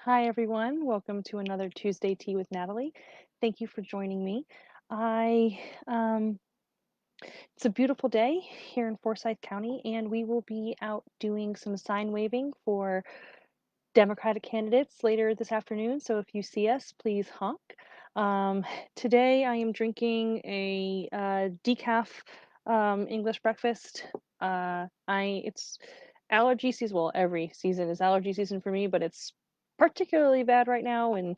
Hi, everyone. Welcome to another Tuesday Tea with Natalie. Thank you for joining me. I it's a beautiful day here in Forsyth County, and we will be out doing some sign waving for Democratic candidates later this afternoon. So if you see us, please honk. Um, Today I am drinking a decaf English breakfast. It's allergy season. Well, every season is allergy season for me, but it's particularly bad right now, and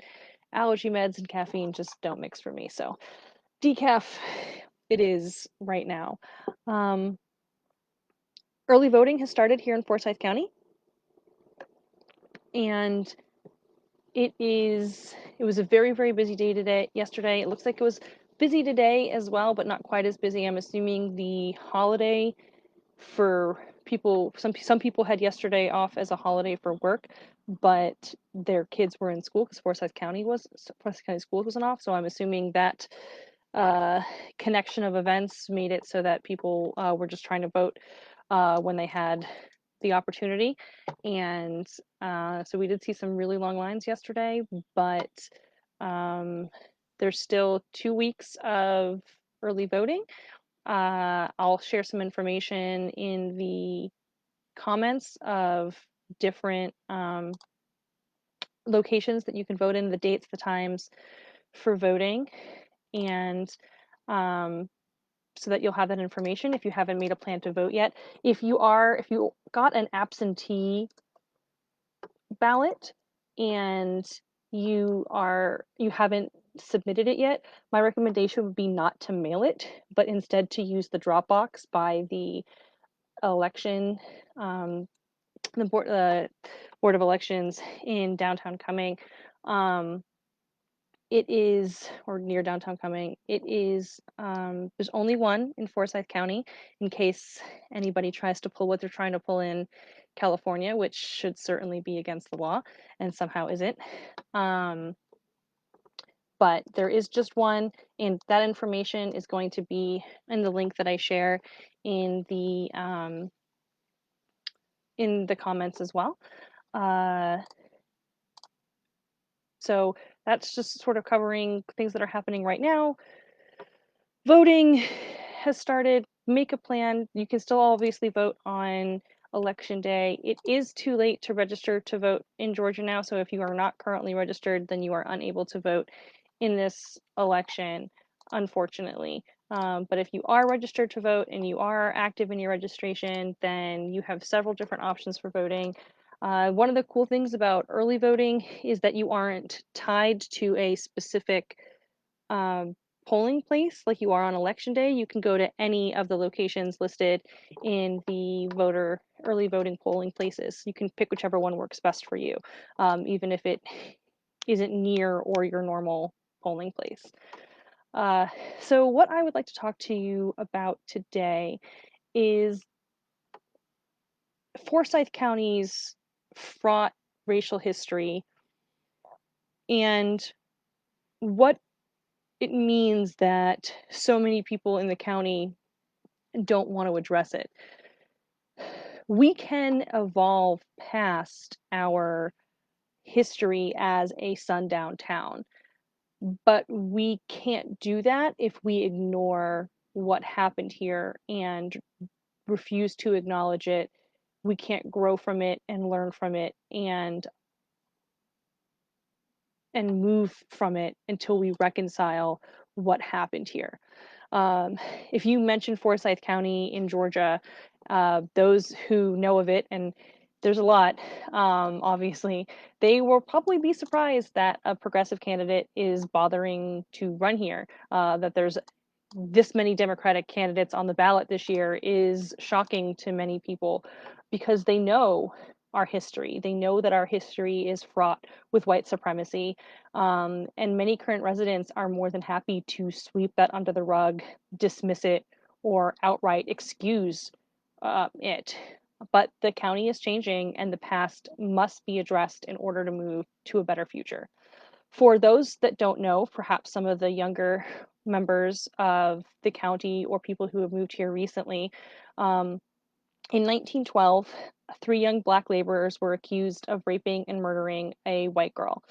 allergy meds and caffeine just don't mix for me. So decaf it is right now. Um, Early voting has started here in Forsyth County, and it was a very busy day yesterday. It looks like it was busy today as well, but not quite as busy. I'm assuming the holiday for people, some people had yesterday off as a holiday for work, but their kids were in school because Forsyth County Schools wasn't off. So I'm assuming that uh, connection of events made it so that people were just trying to vote when they had the opportunity. And so we did see some really long lines yesterday, but there's still 2 weeks of early voting. I'll share some information in the comments of different locations that you can vote in, the dates, the times for voting, and um, so that you'll have that information if you haven't made a plan to vote yet. If you got an absentee ballot and you haven't submitted it yet, my recommendation would be not to mail it, but instead to use the drop box by the election, um, the board of elections in downtown Cumming. Um, it is, or near downtown Cumming. It is, there's only one in Forsyth County in case anybody tries to pull what they're trying to pull in California, which should certainly be against the law and somehow isn't. Um, but there is just one, and that information is going to be in the link that I share in the comments as well. Uh, so that's just sort of covering things that are happening right now. Voting has started. Make a plan. You can still obviously vote on election day. It is too late to register to vote in Georgia now. So if you are not currently registered, then you are unable to vote in this election, unfortunately. But if you are registered to vote and you are active in your registration, then you have several different options for voting. One of the cool things about early voting is that you aren't tied to a specific um, polling place like you are on election day. You can go to any of the locations listed in the voter early voting polling places. You can pick whichever one works best for you, even if it isn't near or your normal polling place. Uh, so what I would like to talk to you about today is Forsyth County's fraught racial history and what it means that so many people in the county don't want to address it. We can evolve past our history as a sundown town, but we can't do that if we ignore what happened here and refuse to acknowledge it. We can't grow from it and learn from it and move from it until we reconcile what happened here. Um, if you mention Forsyth County in Georgia, those who know of it, and there's a lot, obviously, they will probably be surprised that a progressive candidate is bothering to run here. That there's this many Democratic candidates on the ballot this year is shocking to many people because they know our history. They know that our history is fraught with white supremacy. And many current residents are more than happy to sweep that under the rug, dismiss it, or outright excuse it. But the county is changing, and the past must be addressed in order to move to a better future. For those that don't know, perhaps some of the younger members of the county or people who have moved here recently, um, In 1912, three young black laborers were accused of raping and murdering a white girl.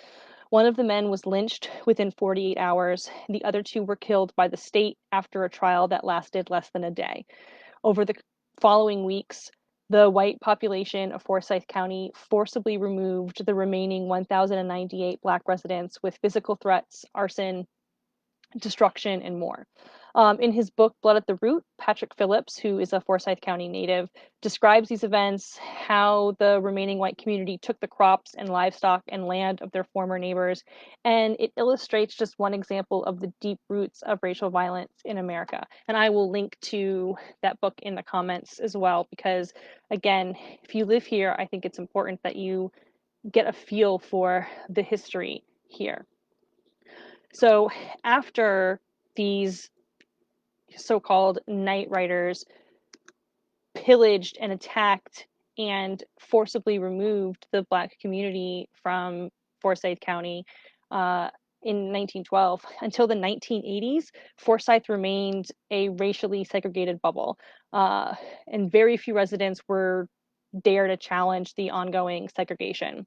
One of the men was lynched within 48 hours. The other two were killed by the state after a trial that lasted less than a day. Over the following weeks, the white population of Forsyth County forcibly removed the remaining 1,098 black residents with physical threats, arson, destruction, and more. In his book, Blood at the Root, Patrick Phillips, who is a Forsyth County native, describes these events, how the remaining white community took the crops and livestock and land of their former neighbors, and it illustrates just one example of the deep roots of racial violence in America. And I will link to that book in the comments as well, because again, if you live here, I think it's important that you get a feel for the history here. So after these so-called night riders pillaged and attacked and forcibly removed the black community from Forsyth County in 1912, until the 1980s, Forsyth remained a racially segregated bubble, and very few residents were dare to challenge the ongoing segregation.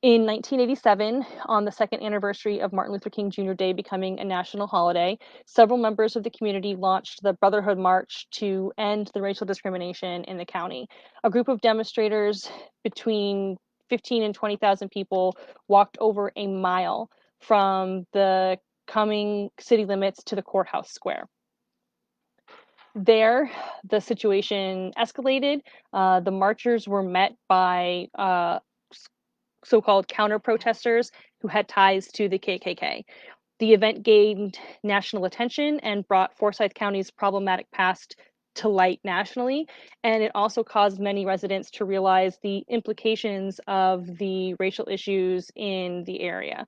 In 1987, on the second anniversary of Martin Luther King Jr. Day becoming a national holiday, several members of the community launched the Brotherhood March to end the racial discrimination in the county. A group of demonstrators, between 15 and 20,000 people, walked over a mile from the coming city limits to the courthouse square. There, the situation escalated. The marchers were met by so-called counter-protesters who had ties to the KKK. The event gained national attention and brought Forsyth County's problematic past to light nationally, and it also caused many residents to realize the implications of the racial issues in the area.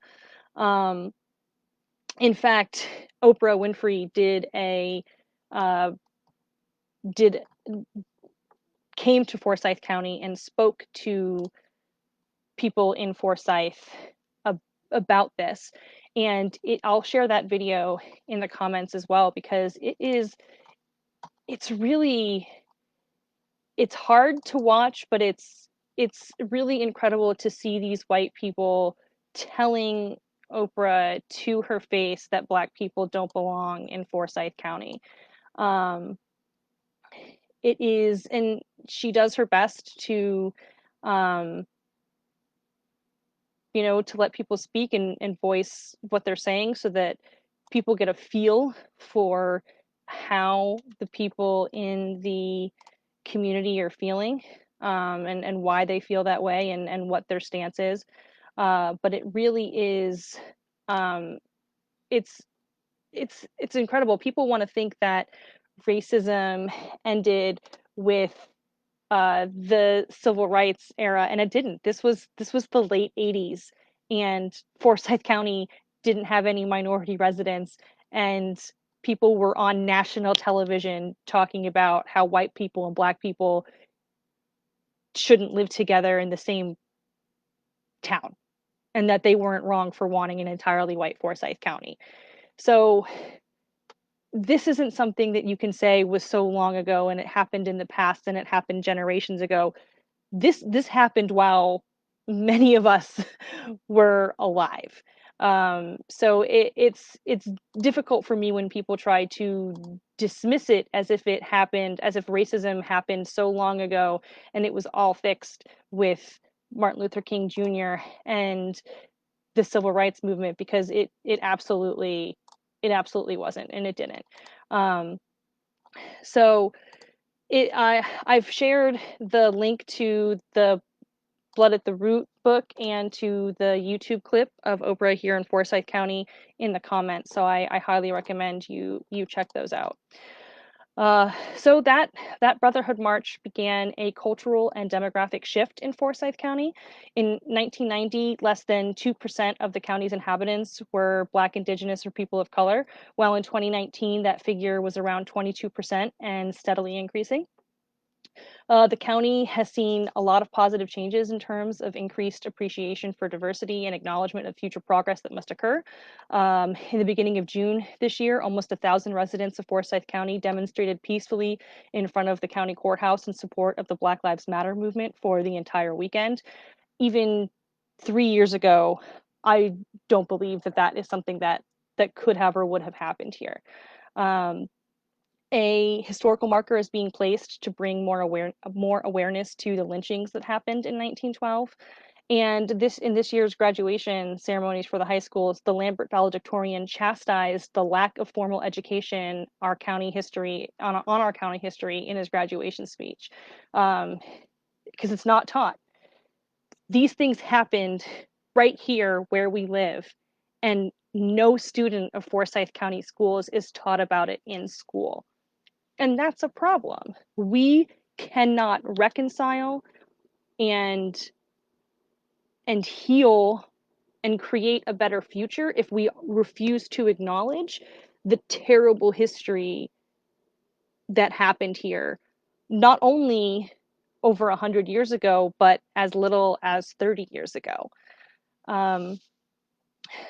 Um, in fact, Oprah Winfrey uh, did came to Forsyth County and spoke to people in Forsyth about this. And I'll share that video in the comments as well, because it's really, it's hard to watch, but it's really incredible to see these white people telling Oprah to her face that black people don't belong in Forsyth County. Um, it is, and she does her best to um, to let people speak and voice what they're saying, so that people get a feel for how the people in the community are feeling, and why they feel that way, and what their stance is. But it really is, um, it's it's incredible. People want to think that racism ended with the civil rights era, and it didn't. This was the late 80s, and Forsyth County didn't have any minority residents, and people were on national television talking about how white people and black people shouldn't live together in the same town, and that they weren't wrong for wanting an entirely white Forsyth County. So this isn't something that you can say was so long ago and it happened in the past and it happened generations ago. This happened while many of us were alive. So it's difficult for me when people try to dismiss it as if it happened, as if racism happened so long ago and it was all fixed with Martin Luther King Jr. and the civil rights movement, because it absolutely wasn't, and it didn't. Um, so I've shared the link to the Blood at the Root book and to the YouTube clip of Oprah here in Forsyth County in the comments. So I highly recommend you check those out. So that Brotherhood March began a cultural and demographic shift in Forsyth County. In 1990, less than 2% of the county's inhabitants were Black, Indigenous, or people of color, while in 2019 that figure was around 22% and steadily increasing. The county has seen a lot of positive changes in terms of increased appreciation for diversity and acknowledgement of future progress that must occur. In the beginning of June this year, almost 1,000 residents of Forsyth County demonstrated peacefully in front of the county courthouse in support of the Black Lives Matter movement for the entire weekend. Even 3 years ago, I don't believe that that is something that could have or would have happened here. Um, a historical marker is being placed to bring more awareness to the lynchings that happened in 1912. And in this year's graduation ceremonies for the high schools, the Lambert valedictorian chastised the lack of formal education our county history on our county history in his graduation speech, because it's not taught. These things happened right here where we live, and no student of Forsyth County schools is taught about it in school. And that's a problem. We cannot reconcile and heal and create a better future if we refuse to acknowledge the terrible history that happened here, not only over 100 years ago, but as little as 30 years ago. Um,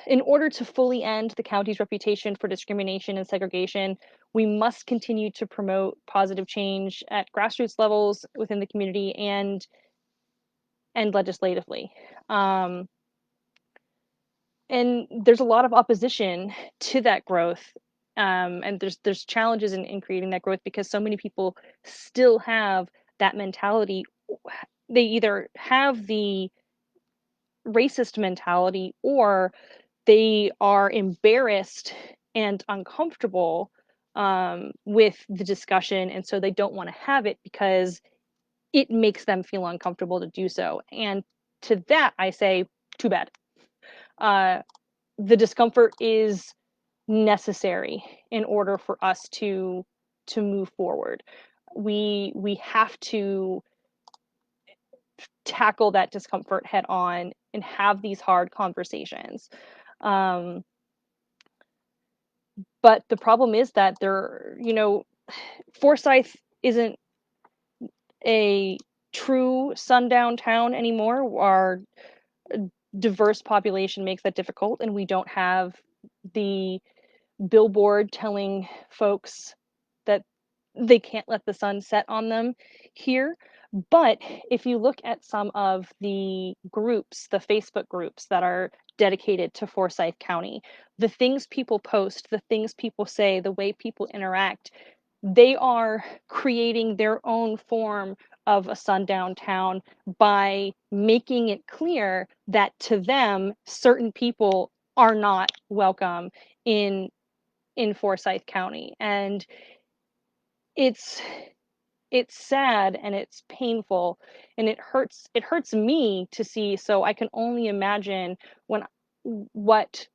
in order to fully end the county's reputation for discrimination and segregation, we must continue to promote positive change at grassroots levels within the community and legislatively. And there's a lot of opposition to that growth, and there's challenges in creating that growth because so many people still have that mentality. They either have the racist mentality or they are embarrassed and uncomfortable with the discussion, and so they don't want to have it because it makes them feel uncomfortable to do so. And to that, I say, too bad. Uh, the discomfort is necessary in order for us to move forward. We have to tackle that discomfort head on and have these hard conversations. Um, but the problem is that Forsyth isn't a true sundown town anymore. Our diverse population makes that difficult, and we don't have the billboard telling folks that they can't let the sun set on them here. But if you look at some of the groups, the Facebook groups that are dedicated to Forsyth County, the things people post, the things people say, the way people interact, they are creating their own form of a sundown town by making it clear that to them, certain people are not welcome in Forsyth County. And it's it's sad and it's painful and it hurts me to see. So I can only imagine when what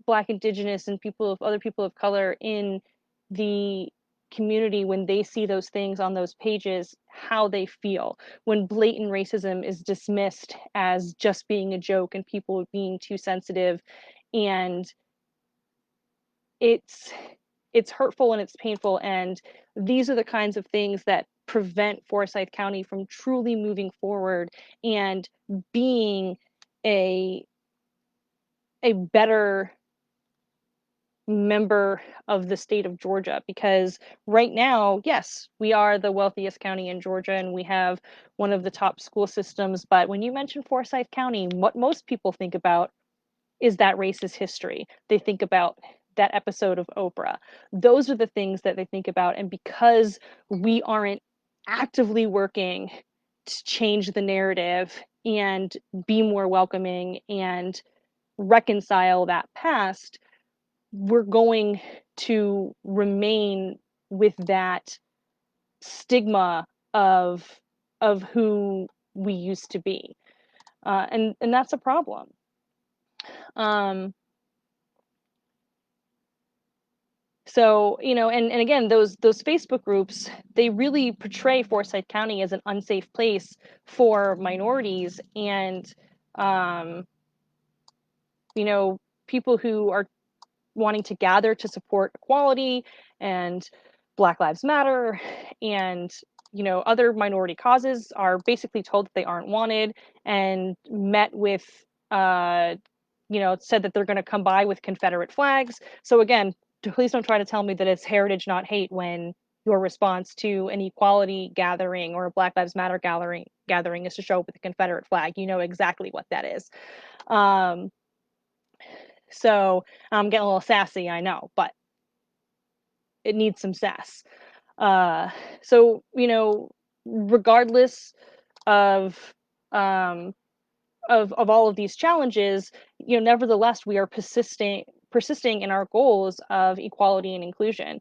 Black, Indigenous, and other people of color in the community, when they see those things on those pages, how they feel when blatant racism is dismissed as just being a joke and people being too sensitive. And it's it's hurtful and it's painful, and these are the kinds of things that prevent Forsyth County from truly moving forward and being a better member of the state of Georgia. Because right now, yes, we are the wealthiest county in Georgia and we have one of the top school systems, but when you mention Forsyth County, what most people think about is that racist history. They think about that episode of Oprah. Those are the things that they think about. And because we aren't actively working to change the narrative and be more welcoming and reconcile that past, we're going to remain with that stigma of who we used to be, and that's a problem. Um, So, and again, those Facebook groups, they really portray Forsyth County as an unsafe place for minorities and um, you know, people who are wanting to gather to support equality and Black Lives Matter and other minority causes are basically told that they aren't wanted and met with, uh, said that they're going to come by with Confederate flags. So again, please don't try to tell me that it's heritage, not hate, when your response to an equality gathering or a Black Lives Matter gathering is to show up with the Confederate flag. You know exactly what that is. Um, so I'm getting a little sassy, I know, but it needs some sass. Uh, so, regardless of um, of all of these challenges, nevertheless, we are persisting in our goals of equality and inclusion.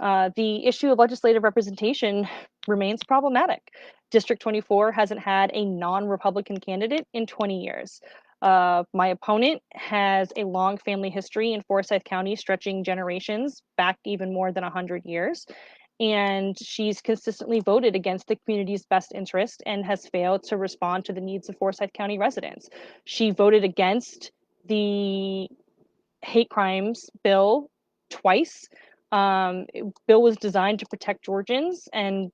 The issue of legislative representation remains problematic. District 24 hasn't had a non-Republican candidate in 20 years. My opponent has a long family history in Forsyth County, stretching generations back even more than 100 years. And she's consistently voted against the community's best interest and has failed to respond to the needs of Forsyth County residents. She voted against the hate crimes bill twice. Bill was designed to protect Georgians, and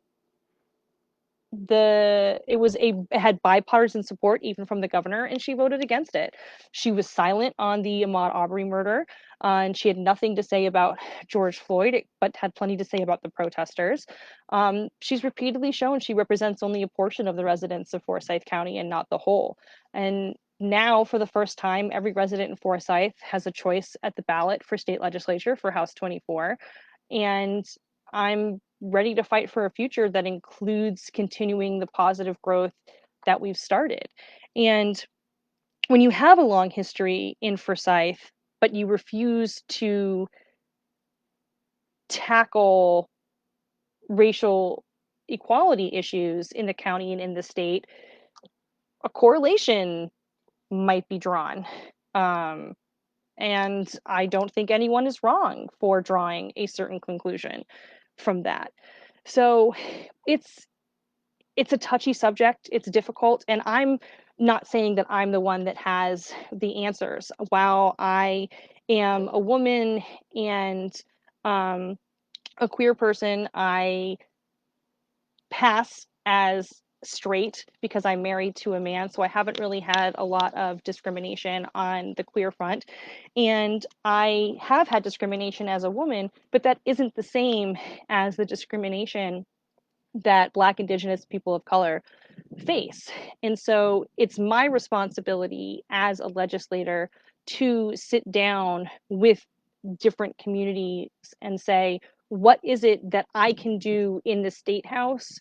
it had bipartisan support even from the governor, and she voted against it. She was silent on the Ahmaud Arbery murder, and she had nothing to say about George Floyd, but had plenty to say about the protesters. She's repeatedly shown she represents only a portion of the residents of Forsyth County and not the whole. And now, for the first time, every resident in Forsyth has a choice at the ballot for state legislature for House 24. And I'm ready to fight for a future that includes continuing the positive growth that we've started. And when you have a long history in Forsyth, but you refuse to tackle racial equality issues in the county and in the state, a correlation might be drawn. Um, and I don't think anyone is wrong for drawing a certain conclusion from that. So it's it's a touchy subject, it's difficult, and I'm not saying that I'm the one that has the answers. While I am a woman and um, a queer person, I pass as straight because I'm married to a man, so I haven't really had a lot of discrimination on the queer front. And I have had discrimination as a woman, but that isn't the same as the discrimination that Black, Indigenous, people of color face. And so it's my responsibility as a legislator to sit down with different communities and say, what is it that I can do in the state house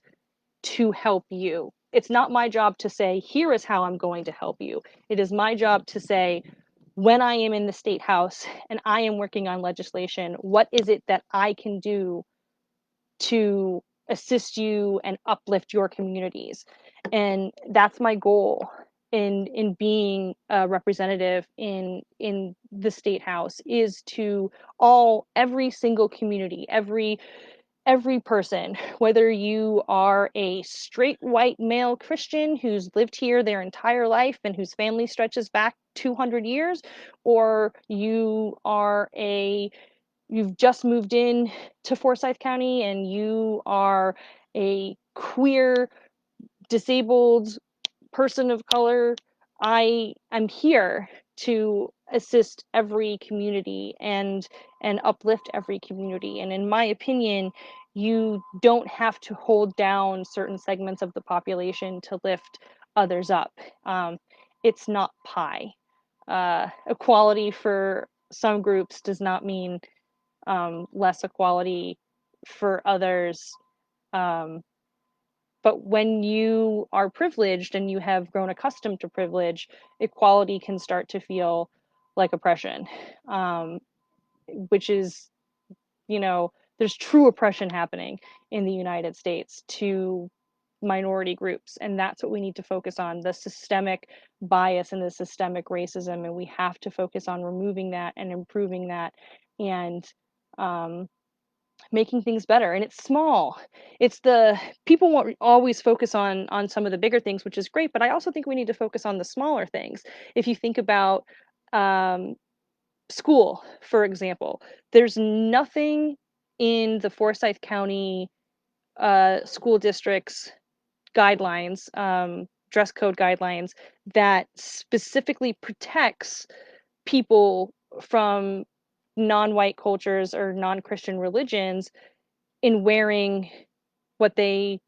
to help you? It's not my job to say, here is how I'm going to help you. It is my job to say, when I am in the state house and I am working on legislation, what is it that I can do to assist you and uplift your communities? And that's my goal in being a representative in the state house, is to every single community, every person, whether you are a straight white male Christian who's lived here their entire life and whose family stretches back 200 years, or you've just moved in to Forsyth County and you are a queer, disabled person of color, I am here to assist every community and uplift every community. And in my opinion, you don't have to hold down certain segments of the population to lift others up. It's not pie. Equality for some groups does not mean less equality for others. Um, but when you are privileged and you have grown accustomed to privilege, equality can start to feel like oppression, um, which is, there's true oppression happening in the United States to minority groups. And that's what we need to focus on, the systemic bias and the systemic racism. And we have to focus on removing that and improving that and um, making things better. And it's small. It's the people won't always focus on some of the bigger things, which is great, but I also think we need to focus on the smaller things. If you think about um, school, for example, there's nothing in the Forsyth County school districts guidelines, dress code guidelines that specifically protects people from non-white cultures or non-Christian religions in wearing what they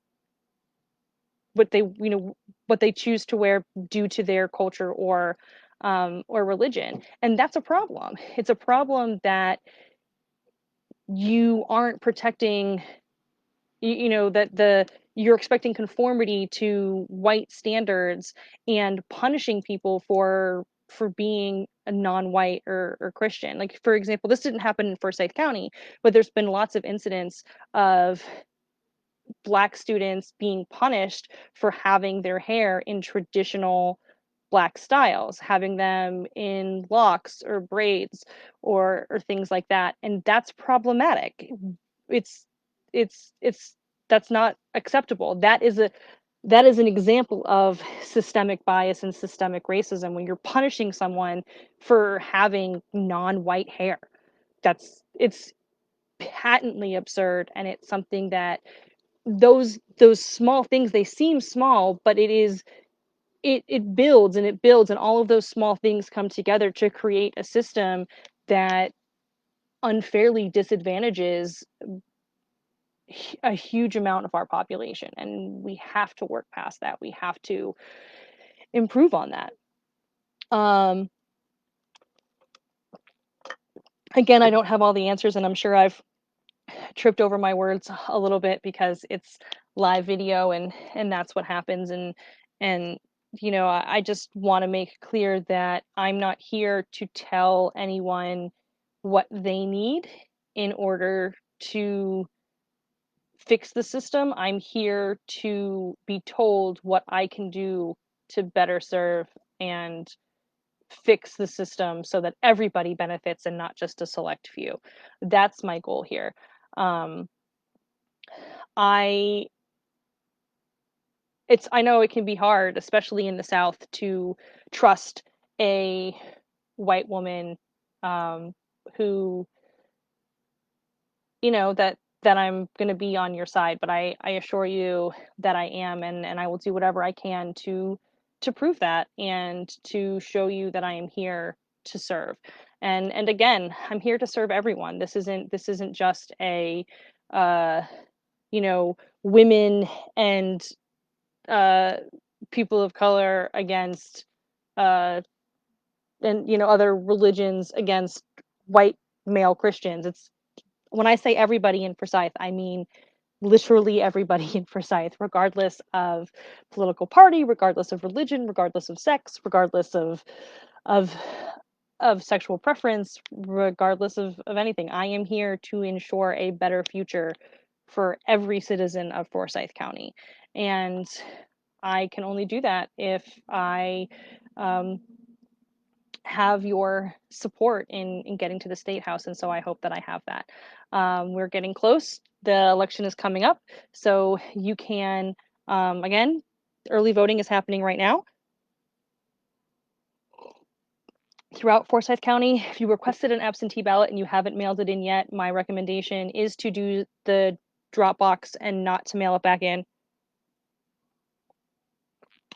what they you know what they choose to wear due to their culture or religion. And that's a problem. It's a problem that you aren't protecting, that you're expecting conformity to white standards and punishing people for being a non-white or Christian. Like, for example, this didn't happen in Forsyth County, but there's been lots of incidents of Black students being punished for having their hair in traditional Black styles, having them in locks or braids or things like that. And that's problematic. It's it's that's not acceptable. That is an example of systemic bias and systemic racism when you're punishing someone for having non-white hair. It's patently absurd, and it's something that those small things, they seem small, but it builds and it builds, and all of those small things come together to create a system that unfairly disadvantages a huge amount of our population, and we have to work past that. We have to improve on that. um Again, I don't have all the answers, and I'm sure I've tripped over my words a little bit because it's live video, and that's what happens. And I just want to make clear that I'm not here to tell anyone what they need in order to fix the system. I'm here to be told what I can do to better serve and fix the system so that everybody benefits and not just a select few. That's my goal here. um, I I know it can be hard, especially in the South, to trust a white woman, um, who, that I'm going to be on your side, but I assure you that I am, and I will do whatever I can to prove that and to show you that I am here to serve. And again, I'm here to serve everyone. This isn't just a uh, women and uh, people of color against uh, and other religions against white male Christians. It's When I say everybody in Forsyth, I mean literally everybody in Forsyth, regardless of political party, regardless of religion, regardless of sex, regardless of of sexual preference, regardless of anything. I am here to ensure a better future for every citizen of Forsyth County. And I can only do that if I um, have your support in getting to the state house. And so I hope that I have that. We're getting close. The election is coming up. So you can, again, early voting is happening right now throughout Forsyth County. If you requested an absentee ballot and you haven't mailed it in yet, my recommendation is to do the drop box and not to mail it back in.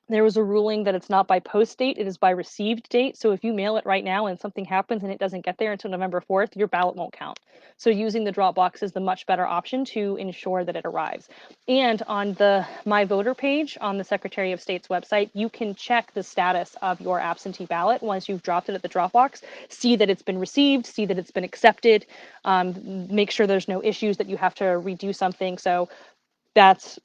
There was a ruling that it's not by post date, it is by received date. So if you mail it right now and something happens and it doesn't get there until November 4th, your ballot won't count. So using the drop box is the much better option to ensure that it arrives. And on the My Voter page on the Secretary of State's website, you can check the status of your absentee ballot once you've dropped it at the drop box. See that it's been received, see that it's been accepted, make sure there's no issues that you have to redo something. So that's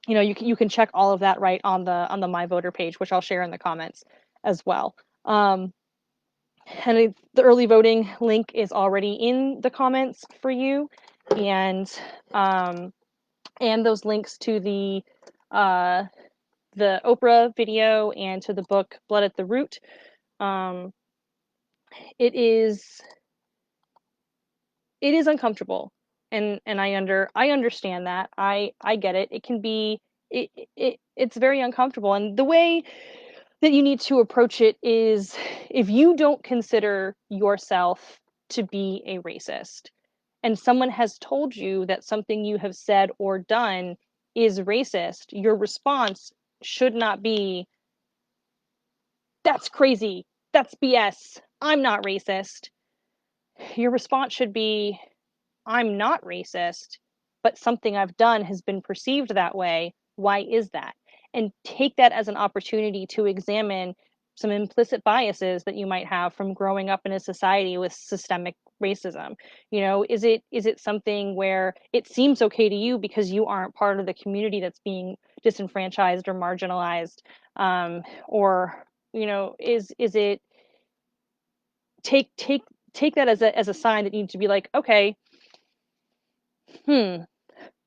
you can check all of that right on the My Voter page, which I'll share in the comments as well. Um, and the early voting link is already in the comments for you, and um, and those links to uh, the Oprah video and to the book Blood at the Root. Um, it is uncomfortable, and I understand that. I get it. It can be it's very uncomfortable, and the way that you need to approach it is, if you don't consider yourself to be a racist, and someone has told you that something you have said or done is racist, your response should not be, that's crazy, that's BS, I'm not racist. Your response should be, I'm not racist, but something I've done has been perceived that way. Why is that? And take that as an opportunity to examine some implicit biases that you might have from growing up in a society with systemic racism. You know, is it something where it seems okay to you because you aren't part of the community that's being disenfranchised or marginalized, or is it, take take take that as a sign that you need to be like, okay, hmm,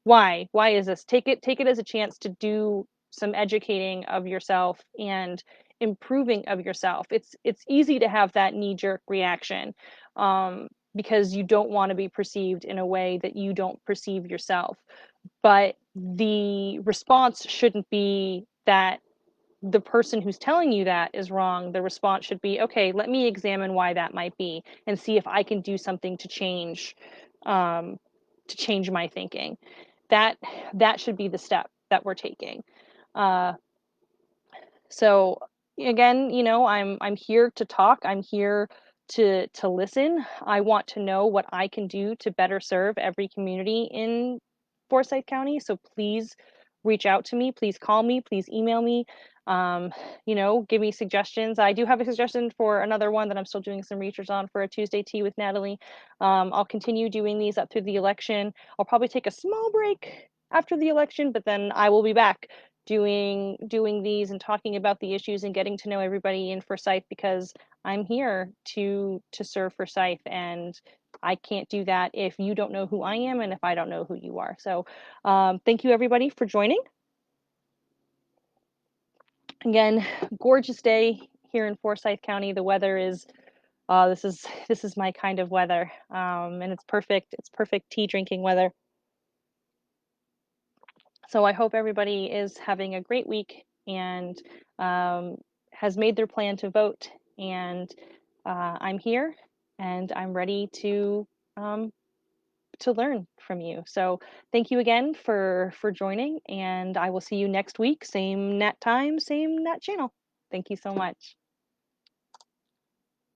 why is this, take it as a chance to do some educating of yourself and improving of yourself. It's easy to have that knee jerk reaction, because you don't want to be perceived in a way that you don't perceive yourself, but the response shouldn't be that the person who's telling you that is wrong. The response should be, okay, let me examine why that might be and see if I can do something um, to change my thinking. That that should be the step that we're taking. Uh, so again, I'm here to talk. I'm here to listen. I want to know what I can do to better serve every community in Forsyth County. So please reach out to me. Please call me. Please email me. Um, give me suggestions. I do have a suggestion for another one that I'm still doing some research on for a Tuesday tea with Natalie. I'll continue doing these up through the election. I'll probably take a small break after the election, but then I will be back doing these and talking about the issues and getting to know everybody in Forsyth, because I'm here to serve Forsyth, and I can't do that if you don't know who I am and if I don't know who you are. So thank you everybody for joining. Again, gorgeous day here in Forsyth County. The weather is this is my kind of weather, and it's perfect. It's perfect tea drinking weather. So I hope everybody is having a great week and um, has made their plan to vote. And I'm here and I'm ready um, to learn from you. So thank you again for joining, and I will see you next week. Same Nat time, same Nat channel. Thank you so much.